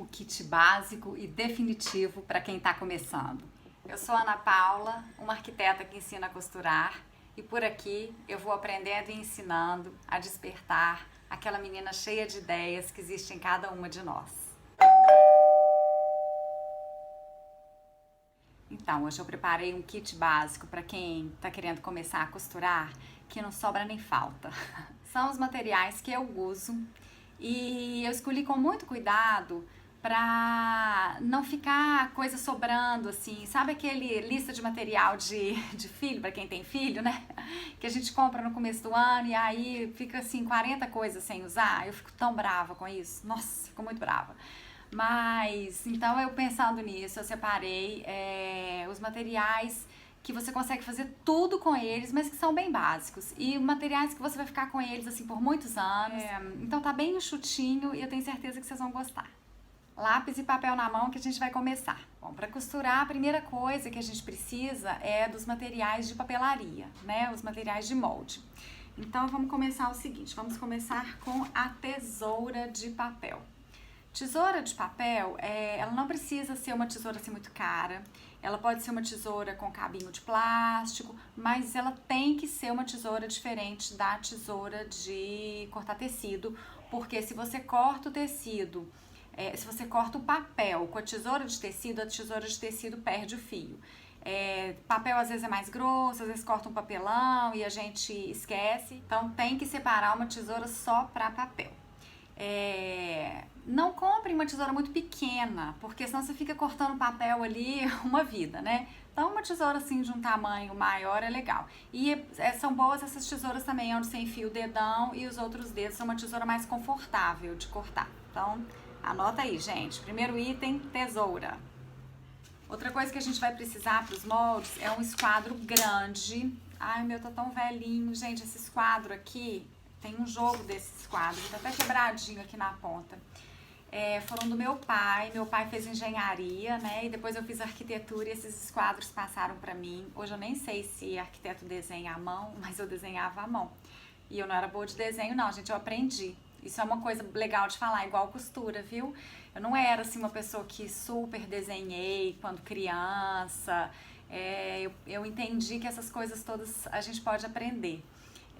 o kit básico e definitivo para quem está começando. Eu sou Ana Paula, uma arquiteta que ensina a costurar, e por aqui eu vou aprendendo e ensinando a despertar aquela menina cheia de ideias que existe em cada uma de nós. Então, hoje eu preparei um kit básico para quem está querendo começar a costurar, que não sobra nem falta. São os materiais que eu uso e eu escolhi com muito cuidado para não ficar coisa sobrando, assim, sabe aquele lista de material de filho, para quem tem filho, né? Que a gente compra no começo do ano e aí fica assim 40 coisas sem usar. Eu fico tão brava com isso, nossa, fico muito brava. Mas, então eu pensando nisso, eu separei os materiais que você consegue fazer tudo com eles, mas que são bem básicos. E materiais que você vai ficar com eles, assim, por muitos anos. Então tá bem enxutinho e eu tenho certeza que vocês vão gostar. Lápis e papel na mão que a gente vai começar. Bom, para costurar, a primeira coisa que a gente precisa é dos materiais de papelaria, né? Os materiais de molde. Então vamos começar o seguinte, vamos começar com a tesoura de papel. Tesoura de papel, ela não precisa ser uma tesoura assim muito cara, ela pode ser uma tesoura com cabinho de plástico, mas ela tem que ser uma tesoura diferente da tesoura de cortar tecido, porque se você corta o tecido, se você corta o papel com a tesoura de tecido perde o fio. Papel às vezes é mais grosso, às vezes corta um papelão e a gente esquece, então tem que separar uma tesoura só para papel. Não compre uma tesoura muito pequena, porque senão você fica cortando papel ali uma vida, né? Então uma tesoura assim de um tamanho maior é legal. E são boas essas tesouras também, onde você enfia o dedão e os outros dedos, são uma tesoura mais confortável de cortar. Então anota aí, gente. Primeiro item, tesoura. Outra coisa que a gente vai precisar para os moldes é um esquadro grande. Ai, o meu tá tão velhinho, gente, esse esquadro aqui... Tem um jogo desses quadros, tá até quebradinho aqui na ponta. Foram do meu pai fez engenharia, né? E depois eu fiz arquitetura e esses quadros passaram pra mim. Hoje eu nem sei se arquiteto desenha à mão, mas eu desenhava à mão. E eu não era boa de desenho não, gente, eu aprendi. Isso é uma coisa legal de falar, igual costura, viu? Eu não era assim uma pessoa que super desenhei quando criança. Eu entendi que essas coisas todas a gente pode aprender.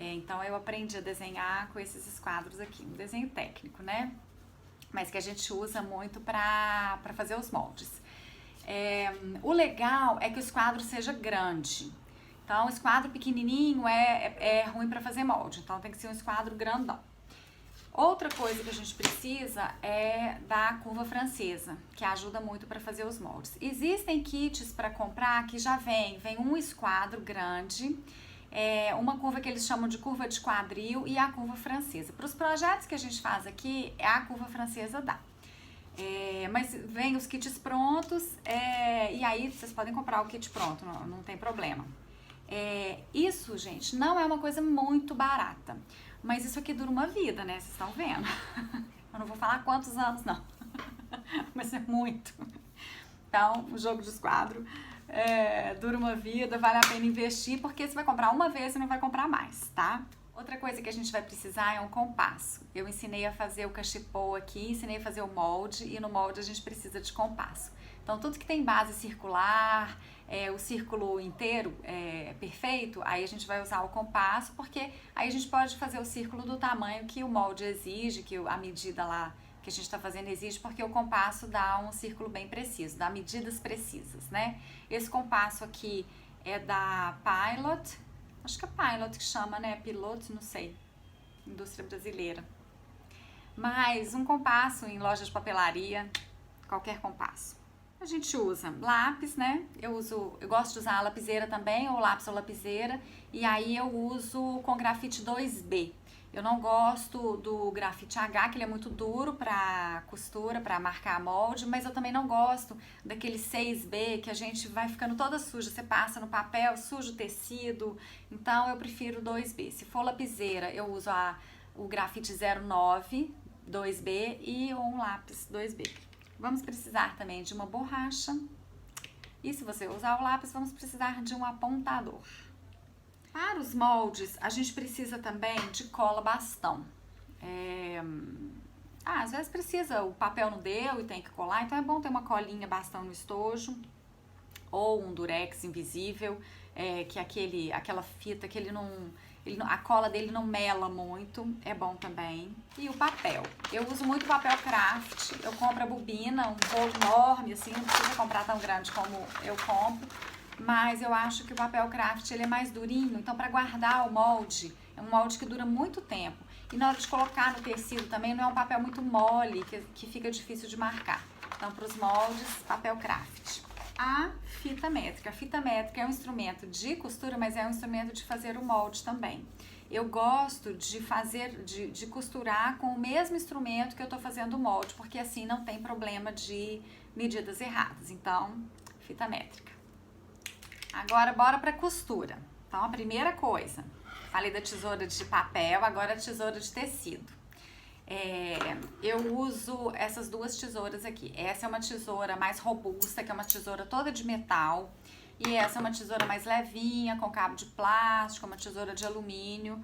Então eu aprendi a desenhar com esses esquadros aqui, um desenho técnico, né? Mas que a gente usa muito para fazer os moldes. O legal é que o esquadro seja grande. Então, o esquadro pequenininho é ruim para fazer molde, então tem que ser um esquadro grandão. Outra coisa que a gente precisa é da curva francesa, que ajuda muito para fazer os moldes. Existem kits para comprar que já vem um esquadro grande, uma curva que eles chamam de curva de quadril e a curva francesa. Para os projetos que a gente faz aqui, a curva francesa dá. Mas vem os kits prontos e aí vocês podem comprar o kit pronto, não tem problema. Isso, gente, não é uma coisa muito barata, mas isso aqui dura uma vida, né? Vocês estão vendo? Eu não vou falar quantos anos, não, mas é muito. Então, o jogo de esquadro dura uma vida, vale a pena investir, porque você vai comprar uma vez e não vai comprar mais, tá? Outra coisa que a gente vai precisar é um compasso. Eu ensinei a fazer o cachepô aqui, ensinei a fazer o molde, e no molde a gente precisa de compasso. Então, tudo que tem base circular, o círculo inteiro perfeito, aí a gente vai usar o compasso, porque aí a gente pode fazer o círculo do tamanho que o molde exige, que a medida lá que a gente está fazendo exige, porque o compasso dá um círculo bem preciso, dá medidas precisas, né? Esse compasso aqui é da Pilot, acho que é Pilot que chama, né? Piloto, não sei, indústria brasileira. Mas um compasso em loja de papelaria, qualquer compasso. A gente usa lápis, né? Eu gosto de usar a lapiseira também, ou lápis ou lapiseira, e aí eu uso com grafite 2B. Eu não gosto do grafite H, que ele é muito duro para costura, para marcar molde, mas eu também não gosto daquele 6B, que a gente vai ficando toda suja, você passa no papel, suja o tecido, então eu prefiro 2B. Se for lapiseira, eu uso o grafite 09, 2B e um lápis 2B. Vamos precisar também de uma borracha, e se você usar o lápis, vamos precisar de um apontador. Para os moldes, a gente precisa também de cola bastão. Ah, às vezes precisa, o papel não deu e tem que colar, então é bom ter uma colinha bastão no estojo, ou um durex invisível, que é aquela fita que a cola dele não mela muito, é bom também. E o papel, eu uso muito papel craft, eu compro a bobina, um rolo enorme assim, não precisa comprar tão grande como eu compro, mas eu acho que o papel craft ele é mais durinho, então para guardar o molde, é um molde que dura muito tempo. E na hora de colocar no tecido também não é um papel muito mole, que fica difícil de marcar. Então para os moldes, papel craft. A fita métrica. A fita métrica é um instrumento de costura, mas é um instrumento de fazer o molde também. Eu gosto de costurar com o mesmo instrumento que eu tô fazendo o molde, porque assim não tem problema de medidas erradas. Então, fita métrica. Agora, bora pra costura. Então, a primeira coisa, falei da tesoura de papel, agora a tesoura de tecido. Eu uso essas duas tesouras aqui. Essa é uma tesoura mais robusta, que é uma tesoura toda de metal. E essa é uma tesoura mais levinha, com cabo de plástico, uma tesoura de alumínio.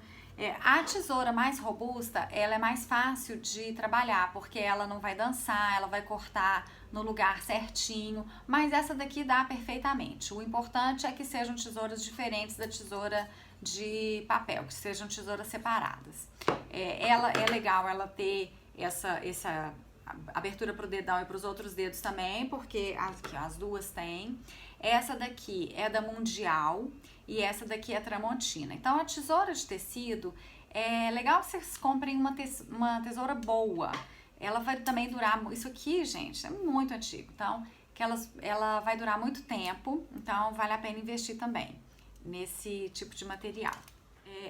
A tesoura mais robusta, ela é mais fácil de trabalhar, porque ela não vai dançar, ela vai cortar no lugar certinho. Mas essa daqui dá perfeitamente. O importante é que sejam tesouras diferentes da tesoura de papel, que sejam tesouras separadas. Ela é legal ela ter essa abertura para o dedão e para os outros dedos também, porque as duas têm. Essa daqui é da Mundial e essa daqui é Tramontina. Então a tesoura de tecido é legal que vocês comprem uma tesoura boa. Ela vai também durar. Isso aqui, gente, é muito antigo. Então, ela vai durar muito tempo. Então, vale a pena investir também nesse tipo de material.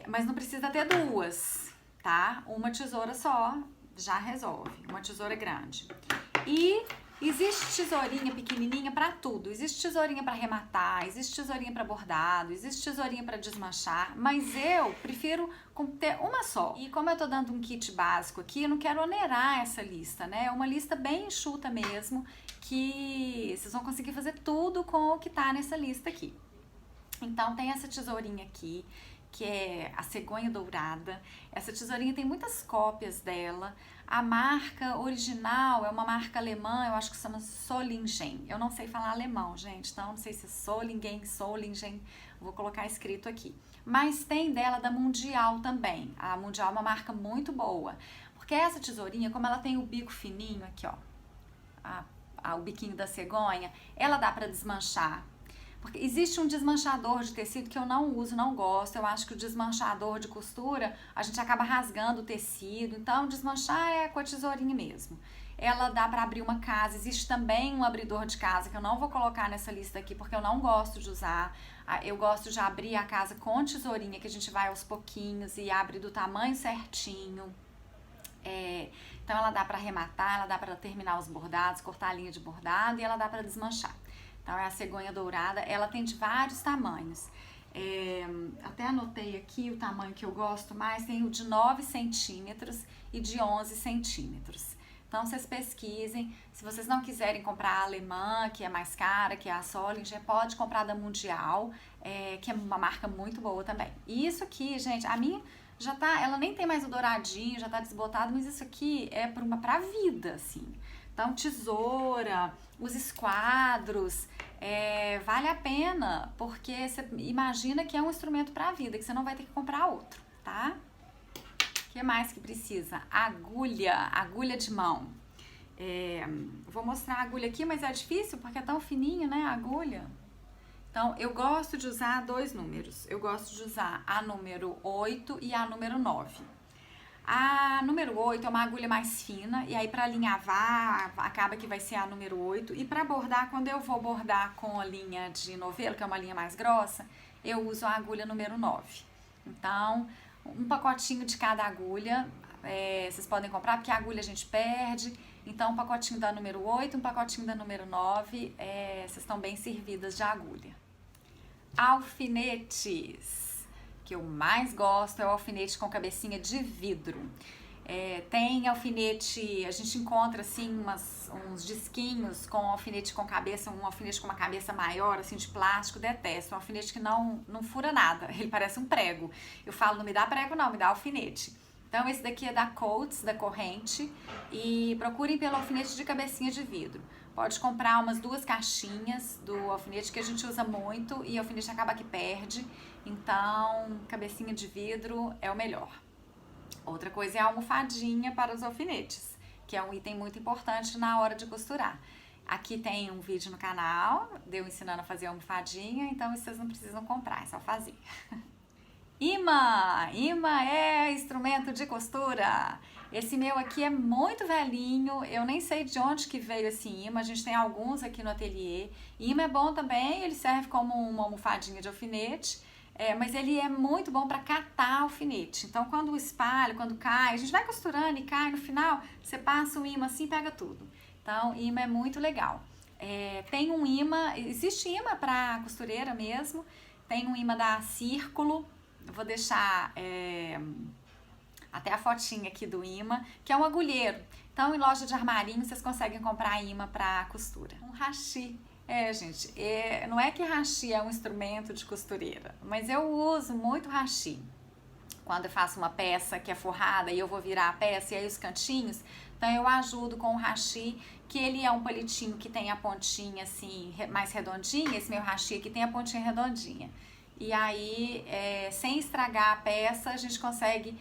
Mas não precisa ter duas, tá? Uma tesoura só já resolve. Uma tesoura grande. E existe tesourinha pequenininha para tudo. Existe tesourinha para arrematar, existe tesourinha para bordado, existe tesourinha para desmanchar, mas eu prefiro ter uma só. E como eu tô dando um kit básico aqui, eu não quero onerar essa lista, né? É uma lista bem enxuta mesmo, que vocês vão conseguir fazer tudo com o que tá nessa lista aqui. Então tem essa tesourinha aqui, que é a cegonha dourada. Essa tesourinha tem muitas cópias dela. A marca original é uma marca alemã, eu acho que se chama Solingen. Eu não sei falar alemão, gente, então não sei se é Solingen, vou colocar escrito aqui. Mas tem dela da Mundial também. A Mundial é uma marca muito boa, porque essa tesourinha, como ela tem o bico fininho aqui, ó, o biquinho da cegonha, ela dá para desmanchar. Porque existe um desmanchador de tecido que eu não uso, não gosto. Eu acho que o desmanchador de costura, a gente acaba rasgando o tecido. Então, desmanchar é com a tesourinha mesmo. Ela dá para abrir uma casa. Existe também um abridor de casa que eu não vou colocar nessa lista aqui porque eu não gosto de usar. Eu gosto de abrir a casa com tesourinha, que a gente vai aos pouquinhos e abre do tamanho certinho. Então, ela dá para arrematar, ela dá para terminar os bordados, cortar a linha de bordado e ela dá para desmanchar. Então, é a cegonha dourada, ela tem de vários tamanhos. Até anotei aqui o tamanho que eu gosto mais, tem o de 9 centímetros e de 11 centímetros. Então, vocês pesquisem. Se vocês não quiserem comprar a alemã, que é mais cara, que é a Solingen, pode comprar da Mundial, que é uma marca muito boa também. E isso aqui, gente, a minha já tá, ela nem tem mais o douradinho, já tá desbotado, mas isso aqui é pra vida, assim. Então, tesoura, os esquadros, vale a pena, porque você imagina que é um instrumento para a vida, que você não vai ter que comprar outro, tá? O que mais que precisa? Agulha de mão. Vou mostrar a agulha aqui, mas é difícil porque é tão fininho, né, a agulha. Então, eu gosto de usar dois números. Eu gosto de usar a número 8 e a número 9. A número 8 é uma agulha mais fina, e aí para alinhavar, acaba que vai ser a número 8. E para bordar, quando eu vou bordar com a linha de novelo, que é uma linha mais grossa, eu uso a agulha número 9. Então, um pacotinho de cada agulha, vocês podem comprar, porque a agulha a gente perde. Então, um pacotinho da número 8, um pacotinho da número 9, vocês estão bem servidas de agulha. Alfinetes. Que eu mais gosto é o alfinete com cabecinha de vidro. Tem alfinete, a gente encontra assim uns disquinhos com alfinete com cabeça, um alfinete com uma cabeça maior, assim, de plástico, detesto. Um alfinete que não fura nada, ele parece um prego. Eu falo, não me dá prego não, me dá alfinete. Então esse daqui é da Coats, da corrente, e procurem pelo alfinete de cabecinha de vidro. Pode comprar umas 2 caixinhas do alfinete que a gente usa muito e o alfinete acaba que perde, então cabecinha de vidro é o melhor. Outra coisa é a almofadinha para os alfinetes, que é um item muito importante na hora de costurar. Aqui tem um vídeo no canal, de eu ensinando a fazer almofadinha, então vocês não precisam comprar, é só fazer. Imã! Imã é instrumento de costura. Esse meu aqui é muito velhinho, eu nem sei de onde que veio esse imã, a gente tem alguns aqui no ateliê. Imã é bom também, ele serve como uma almofadinha de alfinete, mas ele é muito bom para catar alfinete. Então quando espalha, quando cai, a gente vai costurando e cai no final, você passa o imã assim e pega tudo. Então imã é muito legal. Tem um imã, existe imã para costureira mesmo, tem um imã da Círculo. Eu vou deixar até a fotinha aqui do imã, que é um agulheiro. Então, em loja de armarinho, vocês conseguem comprar imã para costura. Um hashi. Gente, não é que hashi é um instrumento de costureira, mas eu uso muito hashi. Quando eu faço uma peça que é forrada e eu vou virar a peça e aí os cantinhos, então eu ajudo com o hashi, que ele é um palitinho que tem a pontinha assim, mais redondinha. Esse meu hashi aqui tem a pontinha redondinha. E aí, sem estragar a peça, a gente consegue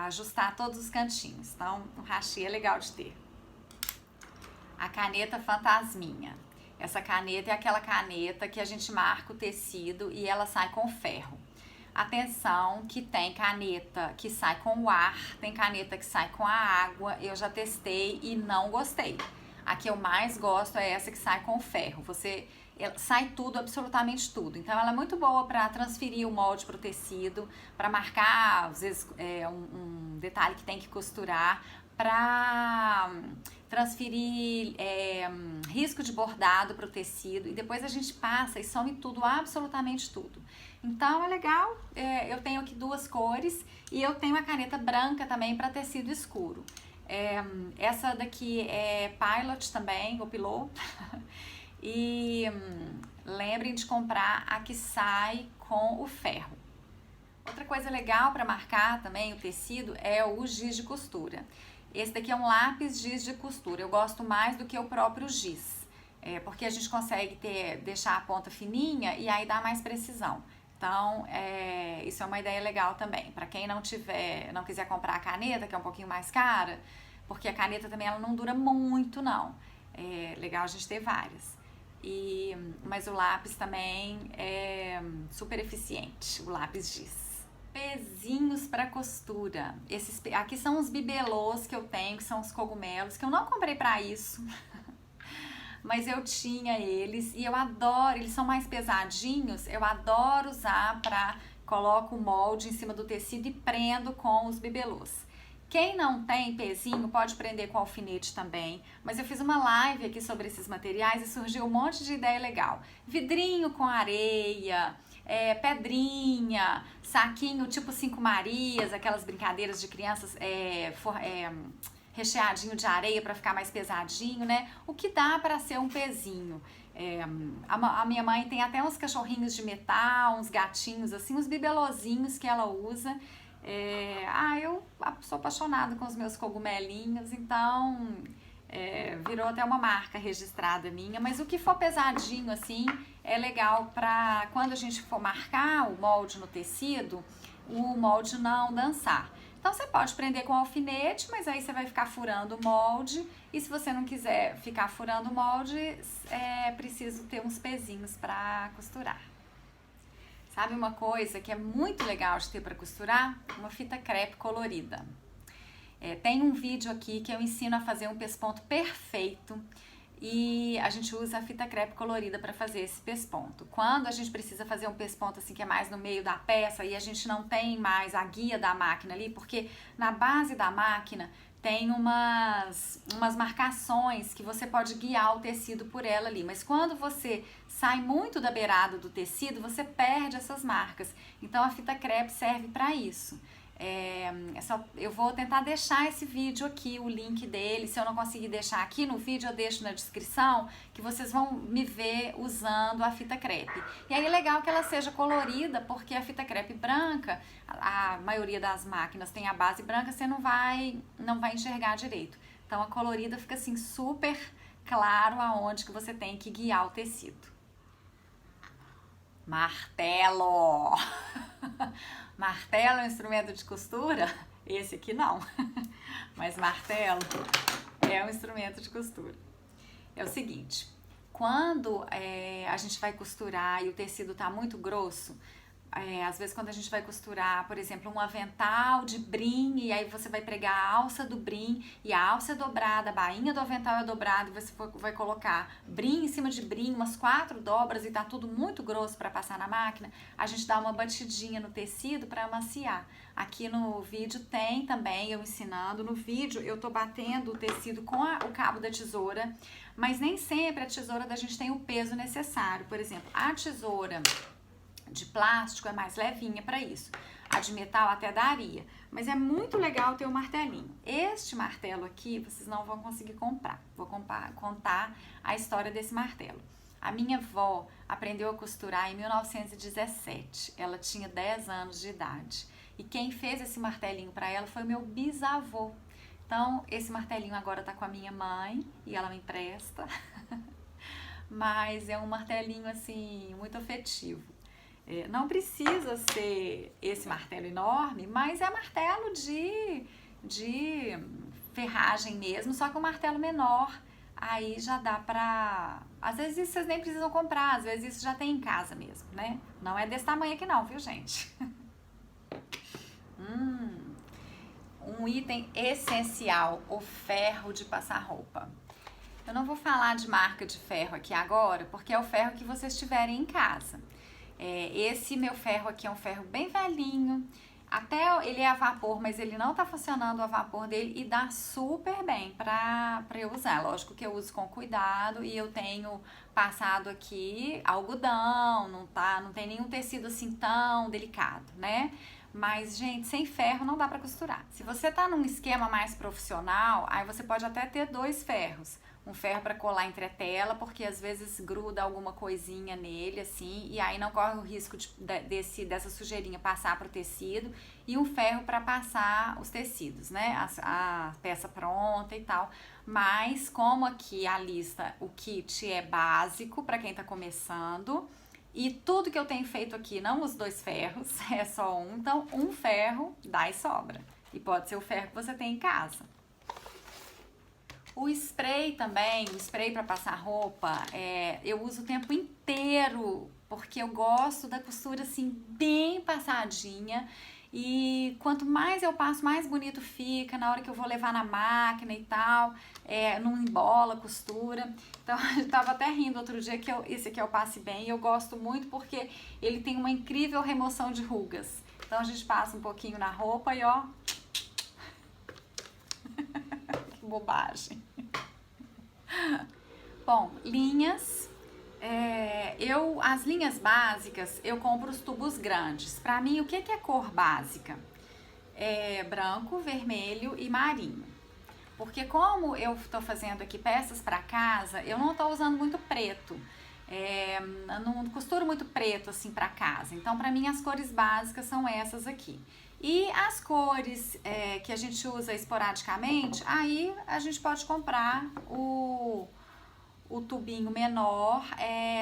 ajustar todos os cantinhos. Então, o hashi é legal de ter. A caneta fantasminha. Essa caneta é aquela caneta que a gente marca o tecido e ela sai com ferro. Atenção que tem caneta que sai com o ar, tem caneta que sai com a água. Eu já testei e não gostei. A que eu mais gosto é essa que sai com o ferro. Sai tudo, absolutamente tudo. Então ela é muito boa para transferir o molde para o tecido, para marcar, às vezes, um detalhe que tem que costurar, para transferir risco de bordado para o tecido, e depois a gente passa e some tudo, absolutamente tudo. Então é legal. Eu tenho aqui 2 cores e eu tenho a caneta branca também para tecido escuro. Essa daqui é Pilot também, ou Pilot. E lembrem de comprar a que sai com o ferro. Outra coisa legal para marcar também o tecido é o giz de costura. Esse daqui é um lápis giz de costura. Eu gosto mais do que o próprio giz, porque a gente consegue deixar a ponta fininha e aí dá mais precisão. Então, isso é uma ideia legal também. Para quem não quiser comprar a caneta, que é um pouquinho mais cara, porque a caneta também ela não dura muito, não. É legal a gente ter várias. Mas o lápis também é super eficiente, o lápis giz. Pezinhos para costura. Aqui são os bibelôs que eu tenho, que são os cogumelos, que eu não comprei para isso, mas eu tinha eles e eu adoro. Eles são mais pesadinhos, eu adoro usar coloco o molde em cima do tecido e prendo com os bibelôs. Quem não tem pezinho pode prender com alfinete também, mas eu fiz uma live aqui sobre esses materiais e surgiu um monte de ideia legal. Vidrinho com areia, pedrinha, saquinho tipo 5 Marias, aquelas brincadeiras de crianças, recheadinho de areia para ficar mais pesadinho, né? O que dá para ser um pezinho. A minha mãe tem até uns cachorrinhos de metal, uns gatinhos assim, uns bibelozinhos que ela usa. Eu sou apaixonada com os meus cogumelinhos, então virou até uma marca registrada minha. Mas o que for pesadinho assim é legal para quando a gente for marcar o molde no tecido, o molde não dançar. Então você pode prender com alfinete, mas aí você vai ficar furando o molde, e se você não quiser ficar furando o molde, é preciso ter uns pezinhos para costurar. Sabe uma coisa que é muito legal de ter para costurar? Uma fita crepe colorida. Tem um vídeo aqui que eu ensino a fazer um pesponto perfeito e a gente usa a fita crepe colorida para fazer esse pesponto. Quando a gente precisa fazer um pesponto assim que é mais no meio da peça e a gente não tem mais a guia da máquina ali, porque na base da máquina tem umas marcações que você pode guiar o tecido por ela ali, mas quando você sai muito da beirada do tecido, você perde essas marcas. Então a fita crepe serve para isso. Eu vou tentar deixar esse vídeo aqui, o link dele. Se eu não conseguir deixar aqui no vídeo, eu deixo na descrição, que vocês vão me ver usando a fita crepe. E aí é legal que ela seja colorida, porque a fita crepe branca, a maioria das máquinas tem a base branca, você não vai enxergar direito. Então a colorida fica assim super claro aonde que você tem que guiar o tecido. Martelo! Martelo é um instrumento de costura? Esse aqui não, mas martelo é um instrumento de costura. É o seguinte, quando a gente vai costurar e o tecido tá muito grosso, às vezes quando a gente vai costurar, por exemplo, um avental de brim, e aí você vai pregar a alça do brim, e a alça é dobrada, a bainha do avental é dobrada, e você vai colocar brim em cima de brim, umas 4 dobras, e tá tudo muito grosso para passar na máquina, a gente dá uma batidinha no tecido para amaciar. Aqui no vídeo tem também eu ensinando, no vídeo eu tô batendo o tecido com o cabo da tesoura, mas nem sempre a tesoura da gente tem o peso necessário. Por exemplo, a tesoura de plástico é mais levinha para isso. A de metal até daria, mas é muito legal ter um martelinho. Este martelo aqui vocês não vão conseguir comprar. Vou contar a história desse martelo. A minha avó aprendeu a costurar em 1917. Ela tinha 10 anos de idade. E quem fez esse martelinho para ela foi o meu bisavô. Então, esse martelinho agora tá com a minha mãe e ela me empresta. Mas é um martelinho assim muito afetivo. Não precisa ser esse martelo enorme, mas é martelo de ferragem mesmo, só que um martelo menor, aí já dá pra... Às vezes isso vocês nem precisam comprar, às vezes isso já tem em casa mesmo, né? Não é desse tamanho aqui não, viu, gente? Um item essencial, o ferro de passar roupa. Eu não vou falar de marca de ferro aqui agora, porque é o ferro que vocês tiverem em casa. Esse meu ferro aqui é um ferro bem velhinho, até ele é a vapor, mas ele não tá funcionando a vapor dele e dá super bem pra eu usar. Lógico que eu uso com cuidado e eu tenho passado aqui algodão, não tem nenhum tecido assim tão delicado, né? Mas, gente, sem ferro não dá pra costurar. Se você tá num esquema mais profissional, aí você pode até ter 2 ferros. Um ferro para colar entre a tela, porque às vezes gruda alguma coisinha nele, assim, e aí não corre o risco dessa sujeirinha passar pro tecido. E um ferro para passar os tecidos, né? A peça pronta e tal. Mas, como aqui a lista, o kit é básico para quem tá começando, e tudo que eu tenho feito aqui, não os 2 ferros, é só um, então um ferro dá e sobra. E pode ser o ferro que você tem em casa. O spray também, o spray para passar roupa, eu uso o tempo inteiro, porque eu gosto da costura assim, bem passadinha. E quanto mais eu passo, mais bonito fica na hora que eu vou levar na máquina e tal, não embola a costura. Então, eu tava até rindo outro dia que esse aqui é o Passe Bem e eu gosto muito porque ele tem uma incrível remoção de rugas. Então, a gente passa um pouquinho na roupa e ó... que bobagem. Bom, linhas... as linhas básicas, eu compro os tubos grandes. Pra mim, o que é cor básica? É branco, vermelho e marinho. Porque como eu tô fazendo aqui peças pra casa, eu não tô usando muito preto. Não costuro muito preto assim pra casa. Então, pra mim, as cores básicas são essas aqui. E as cores que a gente usa esporadicamente, aí a gente pode comprar o tubinho menor.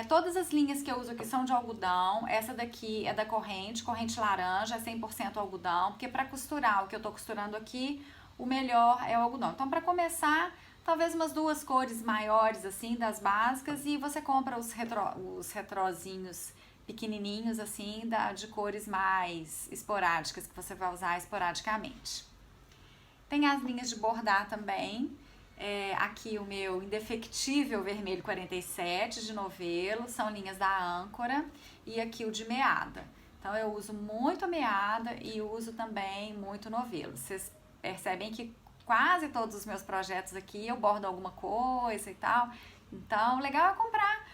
Todas as linhas que eu uso aqui são de algodão. Essa daqui é da corrente laranja, é 100% algodão, porque para costurar o que eu tô costurando aqui, o melhor é o algodão. Então, para começar, talvez umas 2 cores maiores, assim, das básicas, e você compra os retrozinhos pequenininhos, assim, de cores mais esporádicas, que você vai usar esporadicamente. Tem as linhas de bordar também. Aqui o meu indefectível vermelho 47 de novelo, são linhas da Âncora, e aqui o de meada. Então eu uso muito meada e uso também muito novelo. Vocês percebem que quase todos os meus projetos aqui eu bordo alguma coisa e tal. Então legal é comprar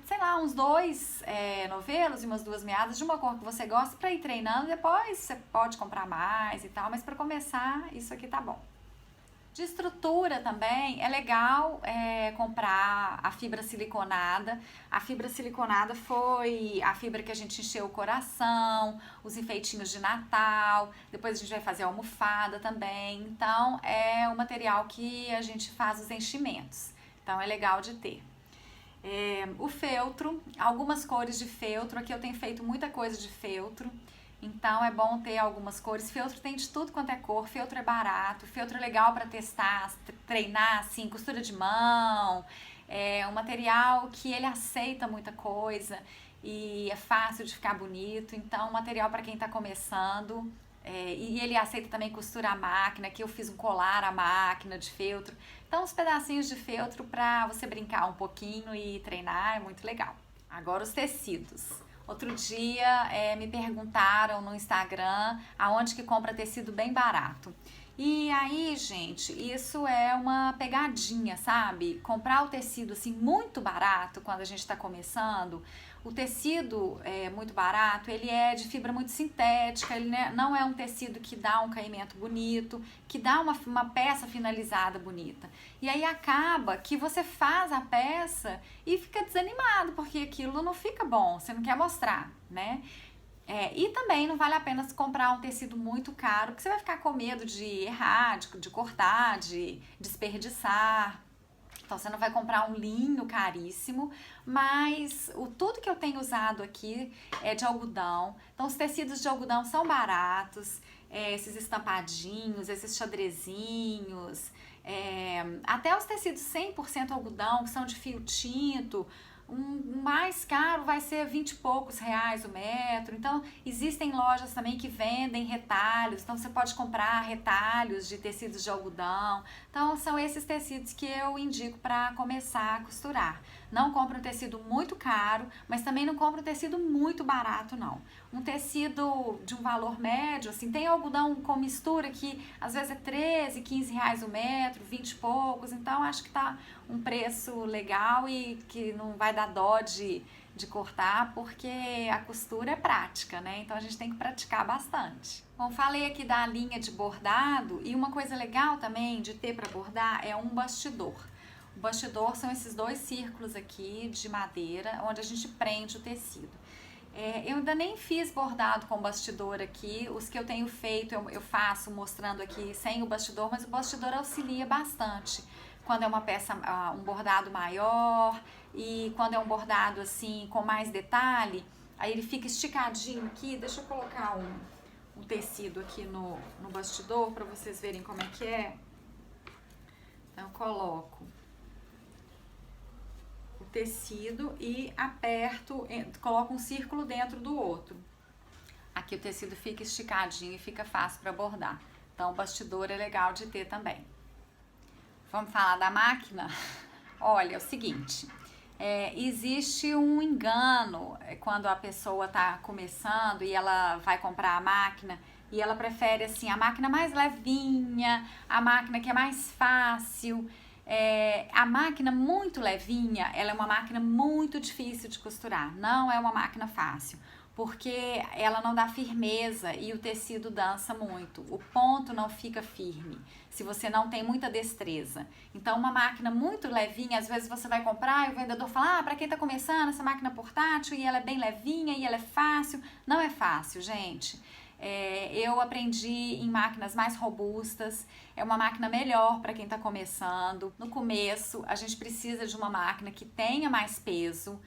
sei lá, uns 2 novelos e umas 2 meadas de uma cor que você gosta pra ir treinando. Depois você pode comprar mais e tal, mas pra começar, isso aqui tá bom. De estrutura também, é legal comprar a fibra siliconada. A fibra siliconada foi a fibra que a gente encheu o coração, os enfeitinhos de Natal, depois a gente vai fazer a almofada também. Então, é o material que a gente faz os enchimentos. Então, é legal de ter. O feltro, algumas cores de feltro. Aqui eu tenho feito muita coisa de feltro. Então é bom ter algumas cores. Feltro tem de tudo quanto é cor. Feltro é barato. Feltro é legal para testar, treinar assim, costura de mão. É um material que ele aceita muita coisa e é fácil de ficar bonito. Então, material para quem está começando. E ele aceita também costura à máquina. Aqui eu fiz um colar à máquina de feltro. Então, uns pedacinhos de feltro para você brincar um pouquinho e treinar é muito legal. Agora os tecidos. Outro dia me perguntaram no Instagram aonde que compra tecido bem barato. E aí, gente, isso é uma pegadinha, sabe? Comprar o tecido assim muito barato quando a gente está começando. O tecido muito barato, ele é de fibra muito sintética, ele não é um tecido que dá um caimento bonito, que dá uma peça finalizada bonita. E aí acaba que você faz a peça e fica desanimado, porque aquilo não fica bom, você não quer mostrar, né? E também não vale a pena comprar um tecido muito caro, porque você vai ficar com medo de errar, de cortar, de desperdiçar. Então você não vai comprar um linho caríssimo, mas tudo que eu tenho usado aqui é de algodão. Então os tecidos de algodão são baratos, esses estampadinhos, esses xadrezinhos, até os tecidos 100% algodão, que são de fio tinto. Um mais caro vai ser 20 e poucos reais o metro. Então existem lojas também que vendem retalhos, então você pode comprar retalhos de tecidos de algodão. Então são esses tecidos que eu indico para começar a costurar. Não compre um tecido muito caro, mas também não compre um tecido muito barato não. Um tecido de um valor médio, assim, tem algodão com mistura que às vezes é 13, 15 reais o metro, 20 e poucos. Então acho que tá um preço legal e que não vai dar dó de cortar, porque a costura é prática, né? Então a gente tem que praticar bastante. Bom, falei aqui da linha de bordado e uma coisa legal também de ter para bordar é um bastidor. O bastidor são esses 2 círculos aqui de madeira, onde a gente prende o tecido. Eu ainda nem fiz bordado com bastidor aqui, os que eu tenho feito eu faço mostrando aqui sem o bastidor, mas o bastidor auxilia bastante quando é uma peça, um bordado maior e quando é um bordado assim com mais detalhe, aí ele fica esticadinho aqui. Deixa eu colocar um tecido aqui no bastidor para vocês verem como é que é. Então eu coloco o tecido e aperto, coloco um círculo dentro do outro. Aqui o tecido fica esticadinho e fica fácil para bordar. Então o bastidor é legal de ter também. Vamos falar da máquina? Olha, é o seguinte, existe um engano quando a pessoa está começando e ela vai comprar a máquina e ela prefere assim a máquina mais levinha, a máquina que é mais fácil. A máquina muito levinha, ela é uma máquina muito difícil de costurar, não é uma máquina fácil, porque ela não dá firmeza e o tecido dança muito, o ponto não fica firme, se você não tem muita destreza. Então uma máquina muito levinha, às vezes você vai comprar e o vendedor fala, para quem tá começando, essa máquina portátil, e ela é bem levinha e ela é fácil. Não é fácil, gente. Eu aprendi em máquinas mais robustas, é uma máquina melhor para quem está começando. No começo, a gente precisa de uma máquina que tenha mais peso,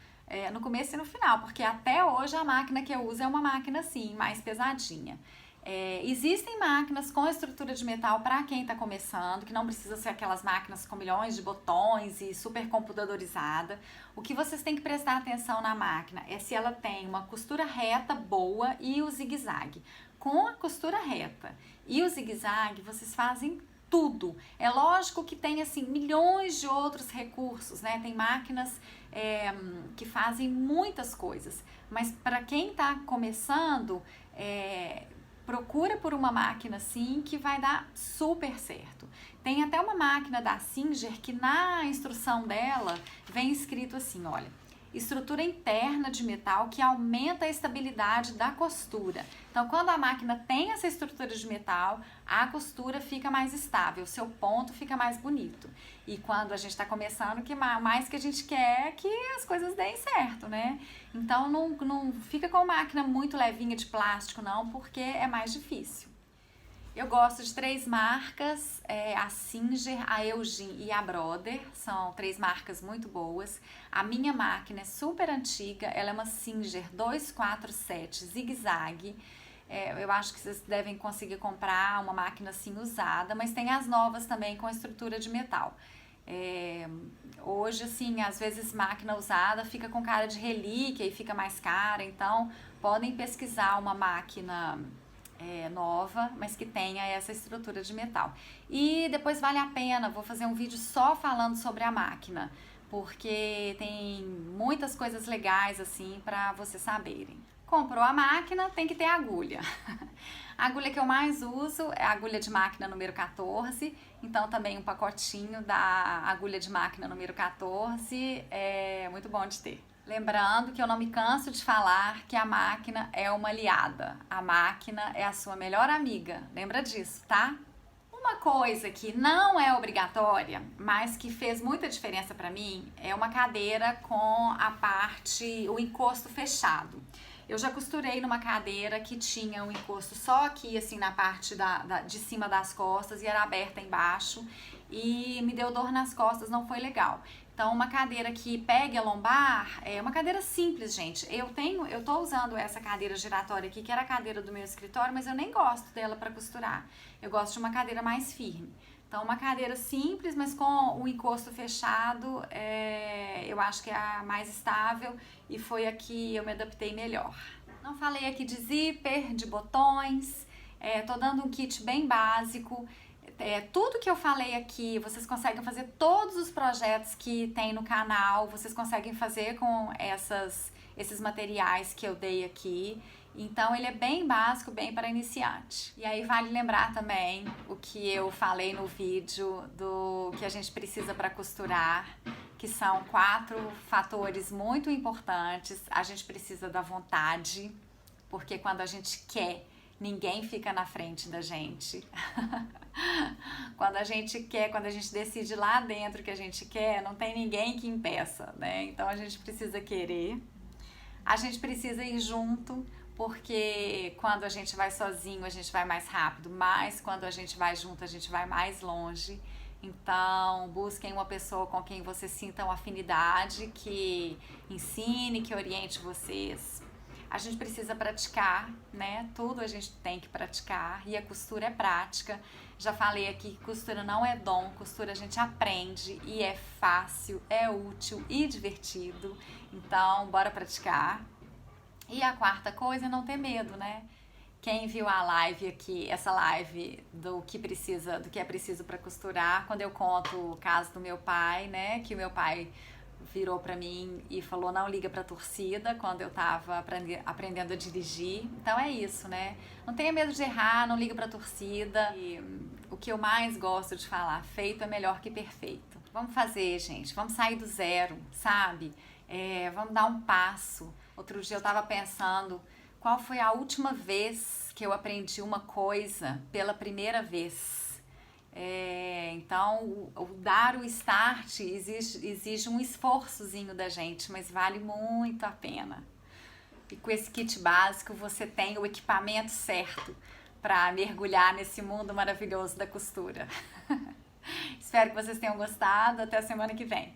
no começo e no final, porque até hoje a máquina que eu uso é uma máquina assim, mais pesadinha. Existem máquinas com estrutura de metal para quem está começando, que não precisa ser aquelas máquinas com milhões de botões e super computadorizada. O que vocês têm que prestar atenção na máquina é se ela tem uma costura reta boa e o zigue-zague. Com a costura reta e o zigue-zague, vocês fazem tudo. É lógico que tem assim milhões de outros recursos, né? Tem máquinas que fazem muitas coisas, mas para quem está começando, procura por uma máquina assim que vai dar super certo. Tem até uma máquina da Singer que na instrução dela vem escrito assim, olha, estrutura interna de metal que aumenta a estabilidade da costura. Então, quando a máquina tem essa estrutura de metal, a costura fica mais estável, o seu ponto fica mais bonito. E quando a gente está começando, o que mais que a gente quer é que as coisas deem certo, né? Então, não fica com máquina muito levinha de plástico, não, porque é mais difícil. Eu gosto de 3 marcas, a Singer, a Eugene e a Brother, são 3 marcas muito boas. A minha máquina é super antiga, ela é uma Singer 247 zigue-zague. Eu acho que vocês devem conseguir comprar uma máquina assim usada, mas tem as novas também com estrutura de metal. Hoje, assim, às vezes máquina usada fica com cara de relíquia e fica mais cara, então podem pesquisar uma máquina nova, mas que tenha essa estrutura de metal. E depois vale a pena, vou fazer um vídeo só falando sobre a máquina, porque tem muitas coisas legais assim para vocês saberem. Comprou a máquina, tem que ter agulha. A agulha que eu mais uso é a agulha de máquina número 14, então também um pacotinho da agulha de máquina número 14 é muito bom de ter. Lembrando que eu não me canso de falar que a máquina é uma aliada. A máquina é a sua melhor amiga. Lembra disso, tá? Uma coisa que não é obrigatória, mas que fez muita diferença pra mim, é uma cadeira com o encosto fechado. Eu já costurei numa cadeira que tinha um encosto só aqui, assim, na parte de cima das costas e era aberta embaixo e me deu dor nas costas, não foi legal. Então, uma cadeira que pegue a lombar, é uma cadeira simples, gente. Eu tô usando essa cadeira giratória aqui, que era a cadeira do meu escritório, mas eu nem gosto dela para costurar. Eu gosto de uma cadeira mais firme. Então, uma cadeira simples, mas com o encosto fechado, eu acho que é a mais estável e foi a que eu me adaptei melhor. Não falei aqui de zíper, de botões, tô dando um kit bem básico. Tudo que eu falei aqui, vocês conseguem fazer todos os projetos que tem no canal, vocês conseguem fazer com esses materiais que eu dei aqui. Então ele é bem básico, bem para iniciante. E aí vale lembrar também o que eu falei no vídeo do que a gente precisa para costurar, que são 4 fatores muito importantes. A gente precisa da vontade, porque quando a gente quer, ninguém fica na frente da gente. Quando a gente quer, quando a gente decide lá dentro que a gente quer, não tem ninguém que impeça, né? Então a gente precisa querer, a gente precisa ir junto, porque quando a gente vai sozinho a gente vai mais rápido, mas quando a gente vai junto a gente vai mais longe. Então busquem uma pessoa com quem vocês sintam afinidade, que ensine, que oriente vocês. A gente precisa praticar, né? Tudo a gente tem que praticar e a costura é prática. Já falei aqui que costura não é dom, costura a gente aprende e é fácil, é útil e divertido. Então, bora praticar. E a 4ª coisa é não ter medo, né? Quem viu a live aqui, essa live do que é preciso para costurar, quando eu conto o caso do meu pai, né? Que o meu pai virou pra mim e falou não liga pra torcida quando eu tava aprendendo a dirigir. Então é isso, né? Não tenha medo de errar, não liga pra torcida. E o que eu mais gosto de falar, feito é melhor que perfeito. Vamos fazer, gente, vamos sair do zero, sabe? Vamos dar um passo. Outro dia eu tava pensando, qual foi a última vez que eu aprendi uma coisa pela primeira vez? Então, o dar o start exige um esforçozinho da gente, mas vale muito a pena. E com esse kit básico você tem o equipamento certo para mergulhar nesse mundo maravilhoso da costura. Espero que vocês tenham gostado. Até a semana que vem.